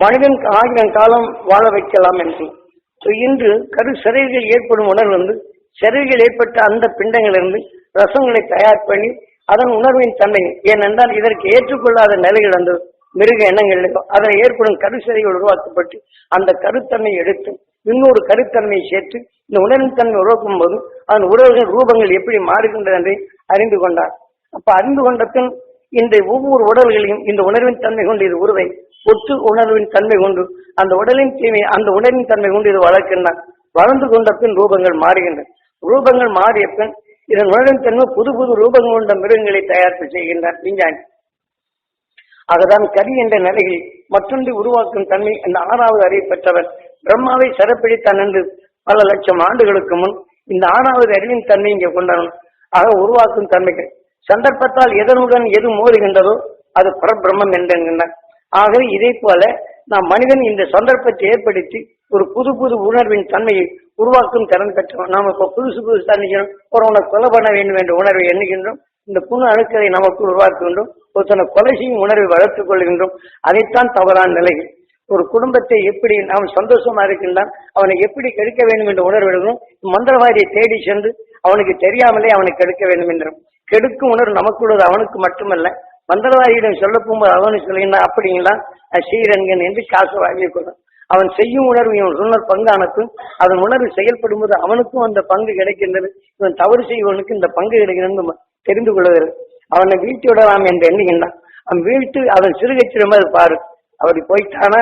மனிதன் 1000 காலம் வாழ வைக்கலாம் என்று. இன்று சிறைகள் ஏற்படும் உணர்வு சிறைகள் ஏற்பட்ட அந்த பிண்டங்களிலிருந்து ரசங்களை தயார் பண்ணி அதன் உணர்வின் தன்மை, ஏனென்றால் இதற்கு ஏற்றுக்கொள்ளாத நிலைகள் அந்த மிருக எண்ணங்களிலும் அதில் ஏற்படும் கருசிறைகள் உருவாக்கப்பட்டு அந்த கருத்தன்மை எடுத்து இன்னொரு கருத்தன்மையை சேர்த்து இந்த உணர்வின் தன்மை உருவாக்கும் போது அதன் உறவுகள் ரூபங்கள் எப்படி மாறுகின்றது என்று அறிந்து கொண்டார். அப்ப அறிந்து கொண்ட பின் இந்த ஒவ்வொரு உடல்களையும் இந்த உணர்வின் தன்மை கொண்டு இது உருவை ஒத்து உணர்வின் தன்மை கொண்டு அந்த உடலின் தீமை அந்த உணர்வின் தன்மை கொண்டு இது வளர்க்கின்றான். வளர்ந்து கொண்ட பின் ரூபங்கள் மாறுகின்றன. ரூபங்கள் மாறிய பின் இதன் உணர்வின் தன்மை புது புது ரூபங்கள் கொண்ட மிருகங்களை தயாரிப்பு செய்கின்றார் விஞ்ஞானி. அதுதான் கரி என்ற நிலையில் மற்றொன்று உருவாக்கும் தன்மை அந்த 6வது அறிவை பெற்றவர் பிரம்மாவை சிறப்பிடித்தான் என்று பல லட்சம் ஆண்டுகளுக்கு முன் இந்த 6வது அறிவின் தன்மை இங்கே கொண்டாடும். ஆக உருவாக்கும் தன்மைகள் சந்தர்ப்பத்தால் எதனுடன் எது மோதுகின்றதோ அது பரபிரம்மம் என்றார். ஆகவே இதே போல நாம் மனிதன் இந்த சந்தர்ப்பத்தை ஏற்படுத்தி ஒரு புது புது உணர்வின் தன்மையை உருவாக்கும் திறன் பெற்றோம். நாம் இப்ப புதுசு நினைக்கிறோம், ஒருவனை கொலை பண்ண வேண்டும் என்ற உணர்வை எண்ணுகின்றோம். இந்த புண்ணு அணுக்களை நமக்கு உருவாக்குகின்றோம். ஒருத்தனை கொலை செய்யும் உணர்வை வளர்த்துக் கொள்கின்றோம். அதைத்தான் தவறான நிலைகள். ஒரு குடும்பத்தை எப்படி நாம் சந்தோஷமா இருக்கின்றான் அவனை எப்படி கெடுக்க வேண்டும் என்ற உணர்வு எடுக்கணும். மந்திரவாதியை தேடி சென்று அவனுக்கு தெரியாமலே அவனை கெடுக்க வேண்டும் என்றும் கெடுக்கும் உணர்வு நமக்குள்ளது அவனுக்கு மட்டுமல்ல. மந்திரவாதியிடம் சொல்ல போகும்போது அவனுக்கு சொல்லுகின்றான், அப்படிங்களா ஸ்ரீரங்கன் என்று காசு வாங்கிக் கொள்ளும். அவன் செய்யும் உணர்வு இவன் சொன்ன பங்கானக்கும் அதன் உணர்வு செயல்படும் போது அவனுக்கும் அந்த பங்கு கிடைக்கின்றது. இவன் தவறு செய்வனுக்கு இந்த பங்கு கிடைக்கிறது தெரிந்து கொள்வது. அவனை வீழ்த்தி விடலாம் என்று எண்ணுகின்றான். அவன் வீழ்த்து அவன் சிறுகச்சிடும் அது பாரு. அப்படி போயிட்டானா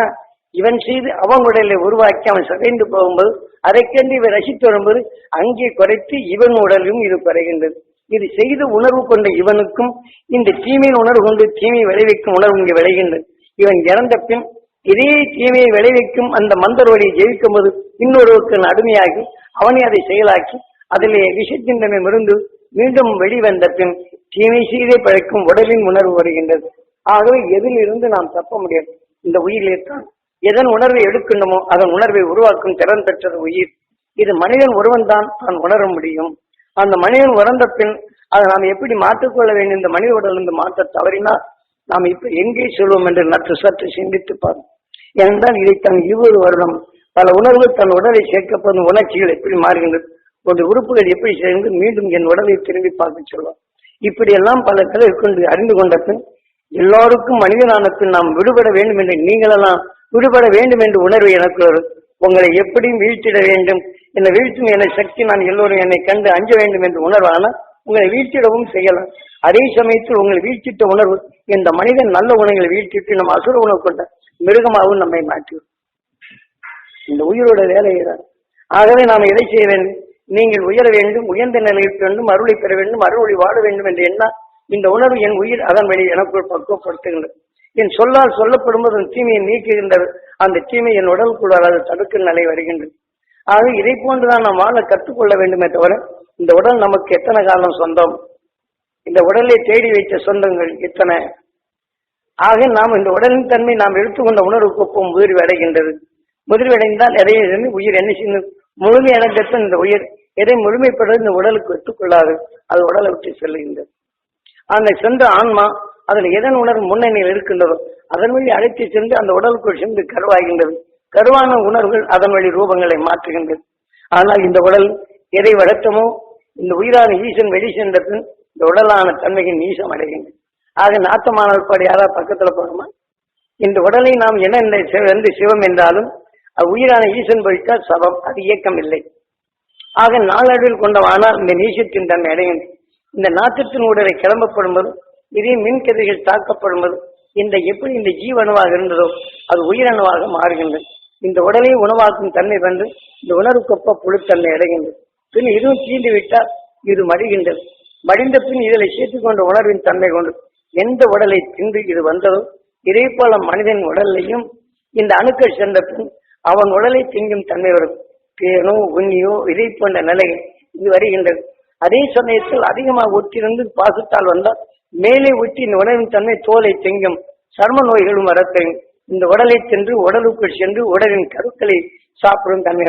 இவன் செய்து அவன் உடலை உருவாக்கி அவன் சிதைந்து போகும்போது அதைக்கென்று இவன் ரசித்து வரும்போது அங்கே குறைத்து இவன் உடலும் இது குறைகின்றது. இது செய்த உணர்வு கொண்ட இவனுக்கும் இந்த தீமையின் உணர்வு கொண்டு தீமையை விளைவிக்கும் உணர்வு இங்கே விளைகின்றது. இவன் இறந்த பின் இதே தீமையை விளைவிக்கும் அந்த மந்திர வழியை ஜெயிக்கும் போது இன்னொருவருக்கு அடிமையாகி அவனை அதை செயலாக்கி அதிலே விஷத்தின் தன்மை மிருந்து மீண்டும் வெளிவந்த பின் தீமை செய்தே பழைக்கும் உடலின் உணர்வு வருகின்றது. ஆகவே எதிலிருந்து நாம் தப்ப முடியாது. இந்த உயிரில்தான் எதன் உணர்வை எடுக்கணுமோ அதன் உணர்வை உருவாக்கும் திறன் பெற்றது உயிர். இது மனிதன் ஒருவன் தான் உணர முடியும். அந்த மனிதன் உணர்ந்த பின் அதை நாம் எப்படி மாற்றிக்கொள்ள வேண்டும். இந்த மனித உடலிருந்து மாற்ற தவறினால் நாம் இப்ப எங்கே சொல்வோம் என்று நற்று சற்று சிந்தித்து பார்ப்போம். ஏனென்றால் இதை தன் 20 வருடம் பல உணர்வுகள் தன் உடலை சேர்க்கப்படும் உணர்ச்சிகள் எப்படி மாறுகின்றது, ஒரு உறுப்புகள் எப்படி சேர்ந்து மீண்டும் என் உடலை திரும்பி பார்க்க சொல்வோம். இப்படியெல்லாம் பல கலை கொண்டு அறிந்து கொண்ட பின் எல்லோருக்கும் மனிதனான பின் நாம் விடுபட வேண்டும் என்று நீங்களெல்லாம் விடுபட வேண்டும் என்று உணர்வு எனக்கு வரும். உங்களை எப்படியும் வீழ்த்திட வேண்டும், என்னை வீழ்த்தும் என சக்தி நான் எல்லோரும் என்னை கண்டு அஞ்ச வேண்டும் என்று உணர்வான உங்களை வீழ்த்திடவும் செய்யலாம். அதே சமயத்தில் உங்களை வீழ்த்திட்ட உணர்வு இந்த மனிதன் நல்ல உணவுகளை வீழ்த்திட்டு நம்ம அசுர உணவு கொண்ட மிருகமாகவும் நம்மை மாற்றிவிடும். இந்த உயிரோட வேலைதான். ஆகவே நாம் எதை செய்ய வேண்டும், நீங்கள் உயர வேண்டும், உயர்ந்த நிலையில் வேண்டும், அருளை பெற வேண்டும், அருளை வாழ வேண்டும் என்று எண்ணா இந்த உணர்வு என் உயிர் அதன் வழி எனக்குள் பக்குவப்படுத்துகின்றது. என் சொல்லால் சொல்லப்படும்போது அந்த தீமையை நீக்குகின்றது. அந்த தீமை என் உடலுக்குள் அதை தடுக்கும் நிலை வருகின்றது. ஆக இதை போன்றுதான் நாம் வாழ கற்றுக்கொள்ள வேண்டுமே தவிர இந்த உடல் நமக்கு எத்தனை காலம் சொந்தம், இந்த உடலை தேடி வைத்த சொந்தங்கள் எத்தனை. ஆக நாம் இந்த உடலின் தன்மை நாம் எடுத்துக்கொண்ட உணர்வுக்கு ஒப்பும் முதிர்வு அடைகின்றது. முதிர்வு அடைந்தால் எதையும் உயிர் என்ன செய்யும், முழுமை அடைந்தத்தான் இந்த உயிர் எதை முழுமைப்படுறது இந்த உடலுக்கு எடுத்துக்கொள்ளாது, அது உடலை விட்டு செல்லுகின்றது. அந்த சென்ற ஆன்மா அதில் எதன் உணர்வு முன்னணியில் இருக்கின்றதோ அதன் வழி அழைத்து சென்று அந்த உடலுக்குள் சென்று கருவாகின்றது. கருவான உணர்வுகள் அதன் வழி ரூபங்களை மாற்றுகின்றது. ஆனால் இந்த உடல் எதை வளர்த்தமோ இந்த உயிரான ஈசன் வெளி சென்ற பின் இந்த உடலான தன்மையின் ஈசம் அடைகின்றது. ஆக நாத்தமானவர் யாராவது பக்கத்துல போகணுமா? இந்த உடலை நாம் என்ன சிவம் என்றாலும் அது உயிரான ஈசன் போயிட்டால் சவம், அது இயக்கம் இல்லை. ஆக நாளடைவில் கொண்டவானால் இந்த நீசத்தின் தன்மை அடைகின்றது. இந்த நாற்றத்தின் உடலை கிளம்பப்படும்போது இதே மின்கதிர்கள் தாக்கப்படும்போது இந்த எப்படி இந்த ஜீவணுவாக இருந்ததோ அது உயிரணுவாக மாறுகின்றது. இந்த உடலை உணவாக்கும் தன்மை வந்து இந்த உணர்வுக்கொப்ப புழுத்தன்மை அடைகின்றது. பின் இதுவும் தீண்டு விட்டால் இது மடிகின்றது. மடிந்த பின் இதில் சேர்த்துக்கொண்ட உணர்வின் தன்மை கொண்டு எந்த உடலை தின்று இது வந்ததோ இதே போல மனிதன் உடலையும் இந்த அணுக்கள் சென்ற பின் அவன் உடலை திங்கும் தன்மை வரும். பேனோ உண்ணியோ இதை போன்ற நிலை இது வருகின்றது. அதே சமயத்தில் அதிகமாக ஒட்டியிருந்து பாசத்தால் வந்தால் மேலே ஒட்டி இந்த உணவின் தன்மை தோலை திங்கும் சர்ம நோய்களும் வரத்தையும் இந்த உடலை சென்று உடலுக்குள் சென்று உடலின் கருக்களை சாப்பிடும் தன்மை.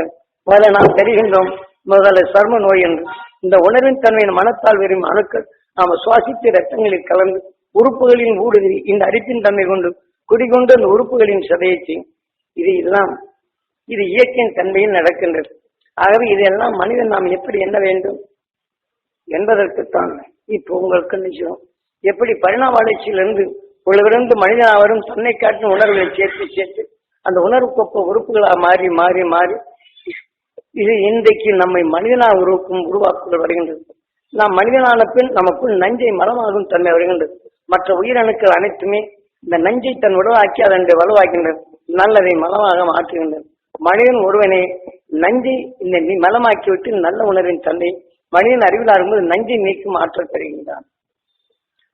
முதல்ல நாம் தெரிகின்றோம் முதல்ல சர்ம நோய் என்று. இந்த உணர்வின் தன்மையின் மனத்தால் வரும் அணுக்கள் நாம் சுவாசித்து இரத்தங்களில் கலந்து உறுப்புகளின் ஊடுருவி இந்த அரிப்பின் தன்மை கொண்டு குடிகொண்டு அந்த உறுப்புகளின் சதையை செய்யும். இதெல்லாம் இது இயற்கையின் தன்மையில் நடக்கின்றது. ஆகவே இதெல்லாம் மனிதன் நாம் எப்படி எண்ண வேண்டும் என்பதற்குத்தான் இப்போ உங்களுக்கு நிச்சயம் எப்படி பரிணாம வளர்ச்சியிலிருந்து உலகிலிருந்து மனிதனாவரும் தன்னை காட்டும் உணர்வுகளை சேர்த்து சேர்த்து அந்த உணர்வுக்கொப்ப உறுப்புகளாக மாறி மாறி மாறி இது இன்றைக்கு நம்மை மனிதனாக உருவாக்குதல் வருகின்றது. நாம் மனிதனான பின் நமக்குள் நஞ்சை மலமாகும் தன்மை வருகின்றது. மற்ற உயிரணுக்கள் அனைத்துமே இந்த நஞ்சை தன் உடலாக்கி அதனை வலுவாக்கின்றது, நல்லதை மலமாக மாற்றுகின்றது. மனிதன் ஒருவனை நஞ்சை இந்த மலமாக்கிவிட்டு நல்ல உணர்வின் தன்மை மனிதன் அறிவில் ஆகும்போது நஞ்சை நீக்கும் ஆற்றல் பெறுகின்றான்.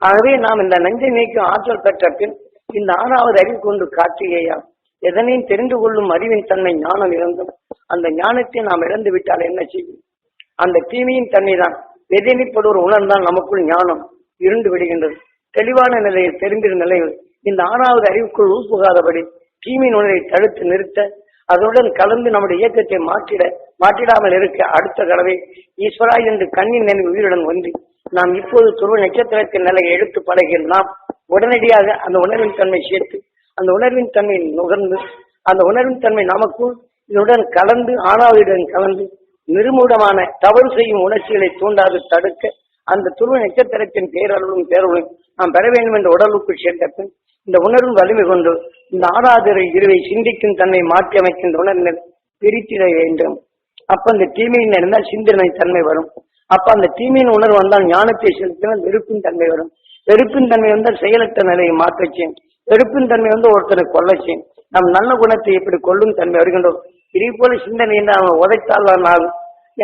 ஆகவே நாம் இந்த நஞ்சை நீக்கும் ஆற்றல் பெற்ற பின் இந்த 6வது அறிவு கொண்டு காட்டுகையா எதனையும் தெரிந்து கொள்ளும் அறிவின் தன்மை ஞானம் இருந்தும் அந்த ஞானத்தை நாம் இழந்து விட்டால் என்ன செய்யும்? அந்த தீமையின் தன்மை தான் எதிர்ப்படுவர் உணர்ந்தால் நமக்குள் ஞானம் இருண்டு விடுகின்றது. தெளிவான நிலையில் தெரிந்திருந்த நிலையில் இந்த 6வது அறிவுக்குள் உள்புகாதபடி தீமையின் உணரை தடுத்து நிறுத்த அதனுடன் கலந்து நம்முடைய இயக்கத்தை மாற்றிடாமல் இருக்க அடுத்த தடவை ஈஸ்வரா என்று கண்ணின் நினைவு உயிருடன் ஒன்றி நாம் இப்போது துருவ நட்சத்திரத்தின் நிலையை எடுத்து பழகில் நாம் உடனடியாக அந்த உணர்வின் தன்மை சேர்த்து அந்த உணர்வின் தன்மை நுகர்ந்து அந்த உணர்வின் தன்மை நமக்குள் இதனுடன் கலந்து 6வது கலந்து நிர்மூலமான தவறு செய்யும் உணர்ச்சிகளை தூண்டாது தடுக்க அந்த துருவ நட்சத்திரத்தின் பேரொழும் நாம் பெற வேண்டும் என்ற உடலுக்குள் சேர்ந்த பின் இந்த உணர்வு வலிமை கொண்டு இந்த 6வது இருவை சிந்திக்கும் தன்மை மாற்றி அமைக்கின்ற உணர்வை பிரித்திட வேண்டும். அப்ப அந்த தீமையின் இருந்தால் சிந்தனை தன்மை வரும். அப்ப அந்த தீமையின் உணர்வு வந்தால் ஞானத்தை செலுத்தினால் வெறுப்பின் தன்மை வரும். வெறுப்பின் தன்மை வந்தால் செயலற்ற நிலையை மாற்றச்சேன். வெறுப்பின் தன்மை வந்து ஒருத்தரை கொல்லச்சேன். நம் நல்ல குணத்தை எப்படி கொள்ளும் தன்மை வருகின்றோம். இதே போல சிந்தனை அவனை உதைத்தால் தான் ஆகும்,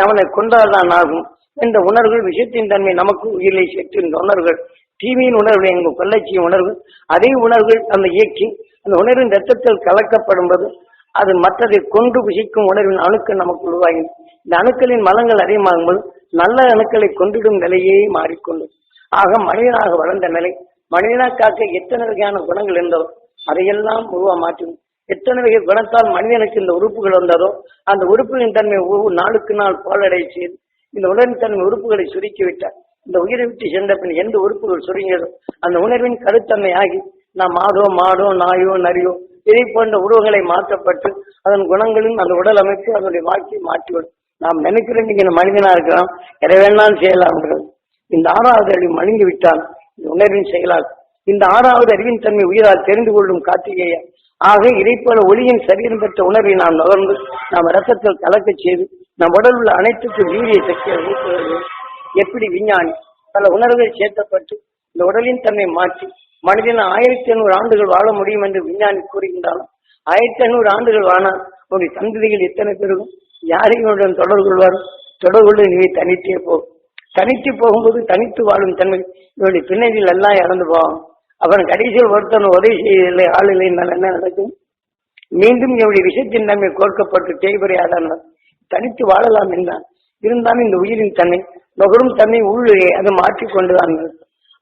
அவனை கொண்டால் தான் ஆகும் என்ற உணர்வுகள் விஷயத்தின் தன்மை நமக்கு உயிரை சேர்க்கின்ற உணர்வுகள் தீமையின் உணர்வு எங்கள் கொள்ளச்சிய உணர்வு அதே உணர்வுகள் அந்த இயக்கி அந்த உணர்வின் ரத்தத்தில் கலக்கப்படும் போது அது மற்றதை கொண்டு புசிக்கும் உணர்வின் அணுக்கள் நமக்கு உருவாகி இந்த அணுக்களின் மலங்கள் அதிகமாகும்போது நல்ல அணுக்களை கொண்டிடும் நிலையே மாறிக்கொண்டு ஆக மனிதனாக வளர்ந்த நிலை மனிதனாக காக்க எத்தனை வகையான குணங்கள் இருந்ததோ அதையெல்லாம் மாற்றும். எத்தனை வகை குணத்தால் மனிதனுக்கு இந்த உறுப்புகள் வந்ததோ அந்த உறுப்புகளின் தன்மை ஒவ்வொரு நாளுக்கு நாள் பாலடை செய்து இந்த உணர்வின் தன்மை உறுப்புகளை சுருக்கிவிட்டார். இந்த உயிரை விட்டு சென்ற பின் எந்த உறுப்புகள் சுருங்கியதோ அந்த உணர்வின் கருத்தன்மை ஆகி நாம் மாடோ நாயோ நரியோ இதை போன்ற உருவங்களை மாற்றப்பட்டு அதன் குணங்களின் அந்த உடல் அமைப்பு அதனுடைய வாழ்க்கையை மாற்றிவிடும். நாம் நினைக்கிறோம் நீங்க மனிதனா இருக்கிறோம் எதை வேணாலும் செய்யலாம்ன்றது. இந்த 6வது அறிவு மழுங்கி விட்டால் இந்த உணர்வின் செயலாகும். இந்த 6வது அறிவின் தன்மை உயிரால் தெரிந்து கொள்ளும் கார்த்திகேயா ஆக இதை போல ஒளியின் சரீரம் பெற்ற உணர்வை நாம் நகர்ந்து நாம் ரத்தத்தில் கலக்க செய்து நம் உடல் உள்ள அனைத்துக்கும் வீரிய சக்தியை ஊக்குவது எப்படி விஞ்ஞானி பல உணர்வுகள் சேர்த்தப்பட்டு இந்த உடலின் தன்மை மாற்றி மனிதன் 1500 ஆண்டுகள் வாழ முடியும் என்று விஞ்ஞானி கூறுகின்றாலும் 1500 ஆண்டுகள் வாழால் உங்களுடைய சந்ததிகள் எத்தனை பேருக்கும் யாரையும் தொடர்பு கொள்வாரும் தொடர்பு நீ தனித்தே போகும். தனித்து போகும்போது தனித்து வாழும் தன்மை இவருடைய பின்னணியில் எல்லாம் இறந்து போவான். அவன் கடைசியில் ஒருத்தன் உதவி செய்யவில்லை ஆளில்லை என்ன நடக்கும்? மீண்டும் இவருடைய விஷயத்தின் தன்மை கோர்க்கப்பட்டு தேய்பறையாதான் தனித்து வாழலாம் என்றான். இருந்தாலும் இந்த உயிரின் தன்மை நுகரும் தன்மை உள்ளே அது மாற்றிக்கொண்டுதான்.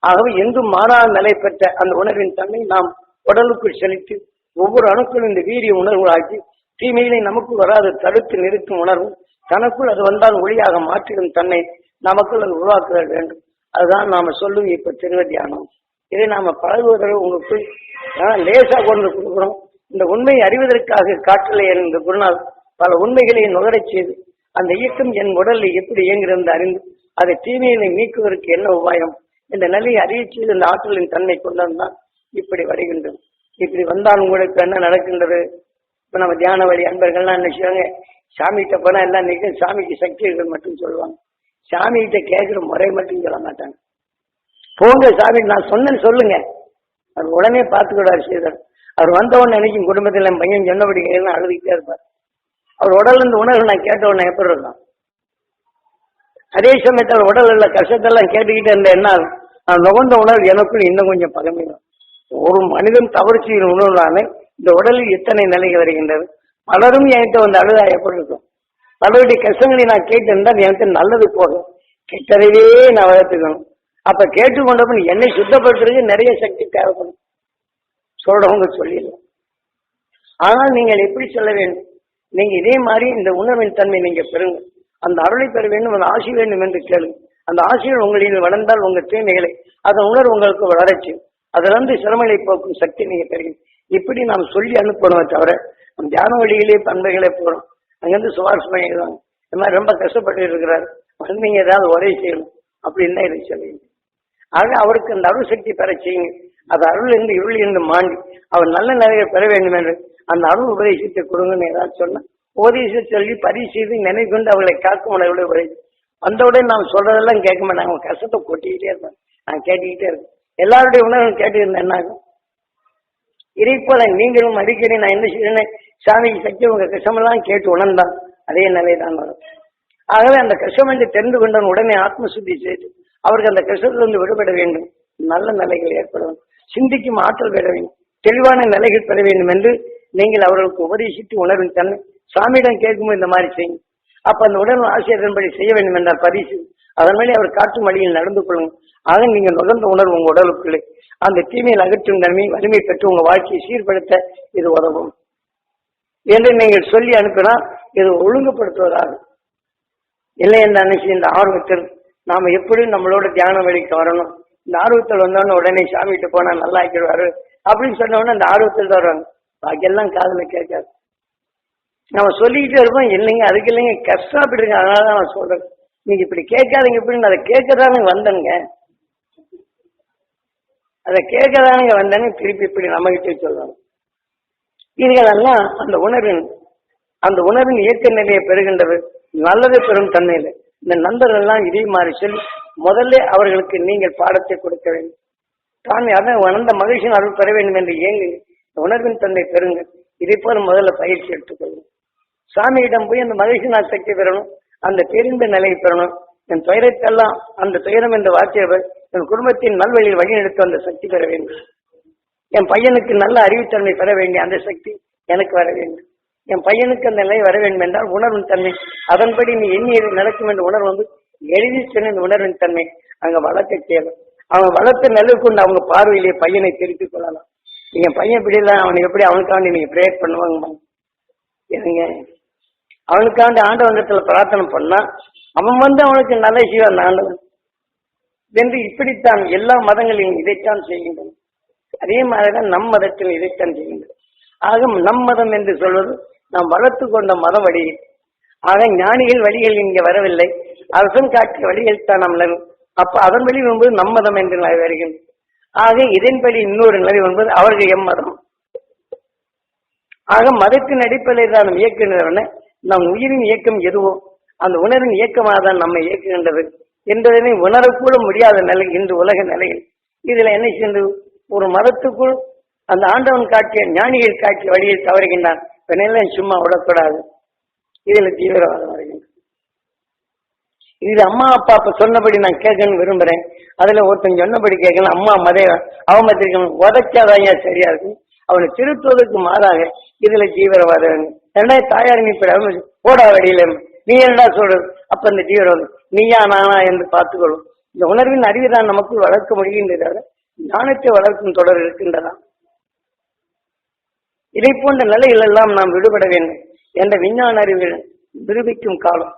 ஆகவே எங்கும் மாறாத நிலை பெற்ற அந்த உணர்வின் தன்மை நாம் உடலுக்குள் செலுத்தி ஒவ்வொரு அணுக்களும் இந்த வீரிய உணர்வுகளாக்கி தீமையிலே நமக்கு வராது தடுத்து நிறுத்தும் உணர்வு தனக்குள் அது வந்தால் ஒளியாக மாற்றிடும் தன்னை நமக்குள் அது உருவாக்க வேண்டும். அதுதான் நாம சொல்லும் இப்ப திருவ தியானம். இதை நாம பழகுவதற்கு உங்களுக்கு லேசா கொண்டு கொடுக்கிறோம். இந்த உண்மையை அறிவதற்காக காட்டலை என்ற குருநாள் பல உண்மைகளை நுகரச் செய்து அந்த இயக்கம் என் உடலில் எப்படி இயங்குகிறது அறிந்து அதை தீமையினை நீக்குவதற்கு என்ன உபாயம் இந்த நிலையை அறிய செய்து இந்த ஆற்றலின் தன்மை கொண்டு வந்தால் இப்படி வருகின்றது. இப்படி வந்தால் உங்களுக்கு என்ன நடக்கின்றது? இப்ப நம்ம தியான வழி அன்பர்கள்லாம் என்ன செய்வாங்க, சாமிகிட்ட போனா எல்லாம் நிற்கும், சாமிக்கு சக்திகள் மட்டும் சொல்லுவாங்க. சாமிகிட்ட கேட்கிற முறை மட்டும் சொல்ல மாட்டாங்க. போங்க சாமி நான் சொன்னேன்னு சொல்லுங்க, அவர் உடனே பார்த்துக்கூடாது செய்தார். அவர் வந்தவொன்னு நினைக்கும் குடும்பத்தில் என் பையன் சொன்னபடி எல்லாம் அழுதுகிட்டே இருப்பார். அவர் உடல் இந்த உணர்வு நான் கேட்ட உடனே எப்படி இருக்கும்? அதே சமயத்தில் உடல் உள்ள கஷ்டத்தெல்லாம் கேட்டுக்கிட்டே இருந்த என்ன நான் நுகர்ந்த உணர்வு எனக்குள் இன்னும் கொஞ்சம் பகமையும். ஒரு மனிதன் தவறு செய்யும் உணர்வுனாலே இந்த உடலில் எத்தனை நிலைகள் வருகின்றது. பலரும் என்கிட்ட வந்து அழுதா எப்படி இருக்கும்? பலருடைய கஷ்டங்களை நான் கேட்டிருந்தால் எனக்கு நல்லது போகும், கெட்டதையே நான் வளர்த்துக்கணும். அப்ப கேட்டுக்கொண்டப்ப என்னை சுத்தப்படுத்துறதுக்கு நிறைய சக்தி தேவைப்படும். சொல்றவங்க சொல்லிடலாம். ஆனால் நீங்கள் எப்படி சொல்ல வேண்டும்? நீங்க இதே மாதிரி இந்த உணர்வின் தன்மை நீங்க பெறுங்க. அந்த அருளை பெற வேண்டும், அந்த ஆசி வேண்டும் என்று கேளுங்க. அந்த ஆசிரியர் உங்களில் வளர்ந்தால் உங்கள் தீமைகளை அதன் உணர்வு உங்களுக்கு வளரச்சு அதிலிருந்து சிரமங்களை போக்கும் சக்தி நீங்க பெறுங்க. இப்படி நாம் சொல்லி அனுப்பணுமே தவிர தியான வழியிலேயே பண்பைகளே போறோம். அங்கிருந்து சுவாரஸ் பண்ணிடுவாங்க, இந்த மாதிரி ரொம்ப கஷ்டப்பட்டு இருக்கிறார், வந்து நீங்க ஏதாவது உதவி செய்யணும் அப்படின்னு தான் இதை சொல்லுவீங்க. ஆக அவருக்கு அந்த அருள் சக்தி பெற செய்யுங்க. அது அருள் இருந்து இருள் இருந்து மாண்டி அவர் நல்ல நிலையை பெற வேண்டும் என்று அந்த அருள் உபதேசத்தை கொடுங்கன்னு ஏதாவது சொன்னா உபதேச சொல்லி பதிவு செய்து நினைவு கொண்டு அவர்களை காக்கும் உணர்வுடைய உபதேசம் வந்தவுடன் நாம் சொல்றதெல்லாம் கேட்க மாட்டாங்க. அவங்க கஷ்டத்தை கொட்டிக்கிட்டே இருப்பாங்க, நான் கேட்டுக்கிட்டே இருக்கேன். எல்லாருடைய உணர்வும் கேட்டு இருந்தேன் என்னாகும். இதை போல நீங்களும் அடிக்கடி நான் என்ன செய்யறேன், சாமிக்கு சக்தி உங்க கஷ்டமெல்லாம் கேட்டு உணர்ந்தான் அதே நிலை தான் வரும். ஆகவே அந்த கஷ்டம் என்று தெரிந்து கொண்டவன் உடனே ஆத்ம சுத்தி செய்து அவருக்கு அந்த கஷ்டத்திலிருந்து விடுபட வேண்டும், நல்ல நிலைகள் ஏற்பட வேண்டும், சிந்திக்கும் ஆற்றல் பெற வேண்டும், தெளிவான நிலைகள் பெற வேண்டும் என்று நீங்கள் அவர்களுக்கு உபதேசித்து உணர்வின் தன்மை சாமியிடம் கேட்கும்போது இந்த மாதிரி செய்யும். அப்ப அந்த உணர்வு ஆசிரியர்படி செய்ய வேண்டும் என்றால் பரிசு அதன் மேலே அவர் காட்டும் வழியில் நடந்து கொள்ளுங்க. ஆக நீங்கள் நுகர்ந்த உணர்வு உங்க உடலுக்குள்ளே அந்த தீமையில் அகற்றும் தன்மை வலிமை பெற்று உங்க வாழ்க்கையை சீர்படுத்த இது உதவும் என்று நீங்கள் சொல்லி அனுப்பினால் இது ஒழுங்குபடுத்துவதாகும். இல்லை என்ற அனுச்சி இந்த ஆர்வத்தில் நாம எப்படி நம்மளோட தியான வழிக்கு வரணும், இந்த ஆர்வத்தில் வந்தோன்னு உடனே சாமிகிட்ட போனா நல்லா ஆக்கிடுவாரு அப்படின்னு சொன்னோன்னா அந்த ஆர்வத்தில் தான் வருவாங்க. பாக்கியெல்லாம் காதுல கேட்காது. நம்ம சொல்லிக்கிட்டே இருப்போம், இல்லைங்க அதுக்கு இல்லைங்க கஷ்டப்பட்டுருங்க, அதனாலதான் நான் சொல்றேன், நீங்க இப்படி கேட்காதீங்க இப்படின்னு அதை கேட்கதானுங்க வந்தனுங்க, அதை கேட்கதானுங்க வந்தேன்னு திருப்பி இப்படி நம்ம கிட்டே சொல்றாங்க. இதுகளெல்லாம் அந்த உணர்வின் இயக்க நிலையை பெறுகின்றது, நல்லதை பெறும் தன்மையில இந்த நண்பர்கள் எல்லாம் இதே மாதிரி சொல்லி முதல்ல அவர்களுக்கு நீங்கள் பாடத்தை கொடுக்க வேண்டும். தான் அதை வளர்ந்த மகிழ்ச்சியின் அருள் பெற வேண்டும் என்று ஏங்கு உணர்வின் தன்மை பெறுங்க. இதை போல முதல்ல பயிற்சி எடுத்துக்கொள்ளும். சாமியிடம் போய் அந்த மகிழ்ச்சியின் சக்தி பெறணும், அந்த தெரிந்த நிலையை பெறணும். என் துயரத்தெல்லாம் அந்த துயரம் என்ற வார்த்தையை என் குடும்பத்தின் நல்வழியில் வழிநடத்த அந்த சக்தி பெற வேண்டும். என் பையனுக்கு நல்ல அறிவுத்தன்மை பெற வேண்டிய அந்த சக்தி எனக்கு வர வேண்டும். என் பையனுக்கு அந்த நிலை வர வேண்டும் என்றால் உணர்வின் தன்மை அதன்படி நீ எண்ணி நடக்கும் என்ற உணர்வு வந்து எழுதி சொன்ன இந்த உணர்வின் தன்மை அங்க வளர்க்க தேவை. அவன் வளர்த்த நிலை கொண்டு அவங்க பார்வையிலேயே பையனை திருப்பிக் கொள்ளலாம். நீங்க பையன் இப்படி இல்லை, அவனுக்கு எப்படி அவனுக்காண்டி நீங்க பிரேயர் பண்ணுவாங்க ஏங்க, அவனுக்காண்டி ஆண்டவங்கத்துல பிரார்த்தனை பண்ணா அவன் வந்து அவனுக்கு நல்ல செய்வான் ஆண்டவன் என்று இப்படித்தான் எல்லா மதங்களிலும் இதைத்தான் செய்கின்றன. அதே மாதிரிதான் நம் மதத்தில் இதைத்தான் செய்கின்றன. ஆக நம் மதம் என்று சொல்வது நாம் வளர்த்து கொண்ட மத வழி. ஆக ஞானிகள் வழிகள் இங்கே வரவில்லை, அரசன் காட்டிய வழிகள் தான் நம்ம. அப்ப அதன் வழி என்பது நம் மதம் என்று வருகின்றன. ஆக இதன்படி இன்னொரு நிலை என்பது அவர்கள் எம்மதம். ஆக மதத்தின் அடிப்படையில் தான் நம் இயக்குகின்றன. நம் உயிரின் இயக்கம் எதுவோ அந்த உணர்வின் இயக்கமாக தான் நம்மை இயக்குகின்றது என்பதனை உணரக்கூட முடியாத நிலை இன்று உலக நிலையில். இதுல என்ன செய்து ஒரு மதத்துக்குள் அந்த ஆண்டவன் காட்டிய ஞானிகள் காட்டிய வழியை தவறுகின்றான். இப்பெல்லாம் சும்மா விடக்கூடாது, இதுல தீவிரவாதம் வருகின்றது. இது அம்மா அப்பா அப்ப சொன்னபடி நான் கேட்கணும்னு விரும்புறேன், அதுல ஒருத்தன் சொன்னபடி கேட்கணும், அம்மா மதே அவமதிக்கணும், உதச்சாதாங்க சரியா இருக்கும். அவனை திருத்துவதற்கு மாறாக இதுல தீவிரவாதம். ரெண்டாவது தாயார் நீ போடா வழியில நீ என்னடா சொல்றது, அப்ப இந்த தீவிரவாதம் நீயா நானா என்று பார்த்துக்கொள்ளும். இந்த உணர்வின் அறிவுதான் நமக்குள் வளர்க்க முடிகின்றதாக ஞானத்தை வளர்க்கும் தொடர் இருக்கின்றதா. இதை போன்ற நிலைகள் எல்லாம் நாம் விடுபட வேண்டும் என்ற விஞ்ஞான அறிவில் நிரூபிக்கும் காலம்.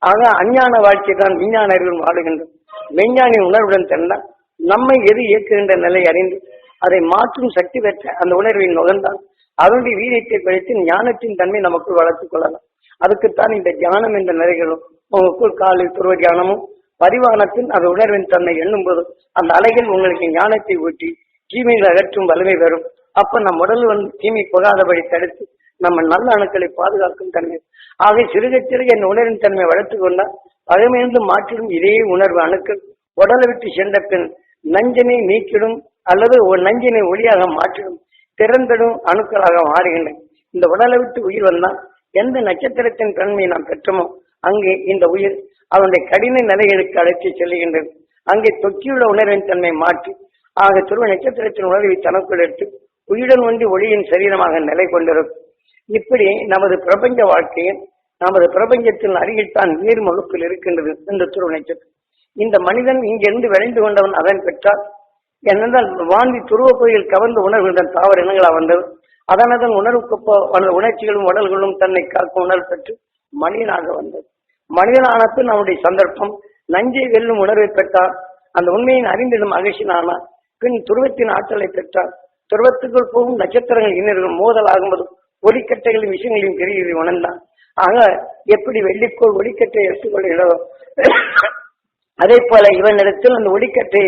ஆக அஞ்ஞான வாழ்க்கை தான் விஞ்ஞான அறிவில் வாழுகின்றது. மெஞ்ஞானி உணர்வுடன் தந்தால் நம்மை எது இயக்குகின்ற நிலை அறிந்து அதை மாற்றும் சக்தி பெற்ற அந்த உணர்வின் நுகர்ந்தால் அதனுடைய வீரியத்தை குறைத்து ஞானத்தின் தன்மை நமக்குள் வளர்த்துக் கொள்ளலாம். அதுக்குத்தான் இந்த தியானம் என்ற நிலைகளும் உங்களுக்குள் காலில் துருவ தியானமும் பரிவானத்தின் அந்த உணர்வின் தன்மை எண்ணும் போது அந்த அலைகள் உங்களுக்கு ஞானத்தை ஊட்டி தீமைகளை அகற்றும் வலிமை பெறும். அப்ப நம் உடல் வந்து தீமை புகாதபடி தடுத்து நம்ம நல்ல அணுக்களை பாதுகாக்கும் தன்மை. ஆக சிறுக சிறுக இந்த உணர்வின் தன்மை வளர்த்துக் கொண்டால் பகமையிலிருந்து மாற்றிடும் இதே உணர்வு அணுக்கள் உடலை விட்டு சென்ற பின் நஞ்சினை நீக்கிடும் அல்லது ஒரு நஞ்சினை ஒளியாக மாற்றிடும் திறந்திடும் அணுக்களாக மாறுகின்றன. இந்த உடலை விட்டு உயிர் வந்தால் எந்த நட்சத்திரத்தின் தன்மையை நாம் பெற்றோமோ அங்கே இந்த உயிர் அவனுடைய கடின நிலைகளுக்கு அழைத்து செல்லுகின்றது. அங்கே தொக்கியுள்ள உணர்வின் தன்மை மாற்றி ஆக துருவ நட்சத்திரத்தின் உணர்வை தனக்குள் எடுத்து உயிருடன் ஒன்றி ஒளியின் சரீரமாக நிலை கொண்டிருக்கும். இப்படி நமது பிரபஞ்ச வாழ்க்கையில் நமது பிரபஞ்சத்தின் அருகில் தான் நீர் வகுப்பில் இருக்கின்றது இந்த துருவ நட்சத்திரம். இந்த மனிதன் இங்கிருந்து விளைந்து கொண்டவன் அதன் பெற்றால் என்னென்றால் வாந்தி துருவ பகுதியில் கவர்ந்த உணர்வுடன் தாவர இனங்களா வந்தது. அதனதன் உணர்வுக்கு உணர்ச்சிகளும் உடல்களும் தன்னை காக்கும் உணர்வு பெற்று மனிதனாக வந்தது. மனிதனானப்பின் அவனுடைய சந்தர்ப்பம் நஞ்சை வெல்லும் உணர்வை பெற்றால் அந்த உண்மையின் அறிந்திடும் மகிழ்ச்சினானால் பின் துருவத்தின் ஆற்றலை பெற்றால் துருவத்துக்குள் போகும் நட்சத்திரங்கள் இன்னர்கள் மோதல் ஆகும்போது ஒளிக்கட்டைகளின் விஷயங்களையும் பெரிய உணர்ந்தான். ஆக எப்படி வெள்ளிக்கோள் ஒளிக்கட்டை எடுத்துக்கொள்கிறதோ அதே போல இவனிடத்தில் அந்த ஒளிக்கட்டை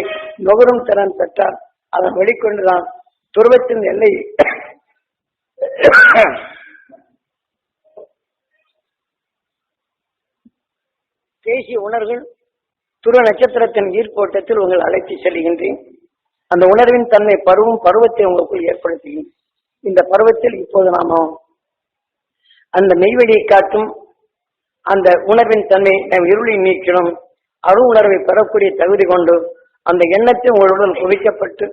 நுகரும் திறன் பெற்றார். அதன் வெளிக்கொண்டுதான் துருவத்தின் எல்லை தேசிய உணர்வுகள் துருவ நட்சத்திரத்தின் ஈர்ப்போட்டத்தில் உங்கள் அழைத்து செல்கின்றேன். அந்த உணர்வின் தன்மை பருவத்தை உங்களுக்குள் ஏற்படுத்துகிறேன். இந்த பருவத்தில் இப்போது நாம அந்த மெய்வெளியை காட்டும் அந்த உணர்வின் தன்மை நம் இருளை நீக்கணும். அருள் உணர்வை பெறக்கூடிய தகுதி கொண்டு அந்த எண்ணத்தை உங்களுடன் குவிக்கப்பட்டு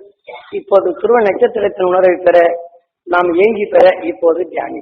இப்போது துருவ நட்சத்திரத்தின் உணர்வை பெற நாம் ஏங்கி பெற இப்போது தியானி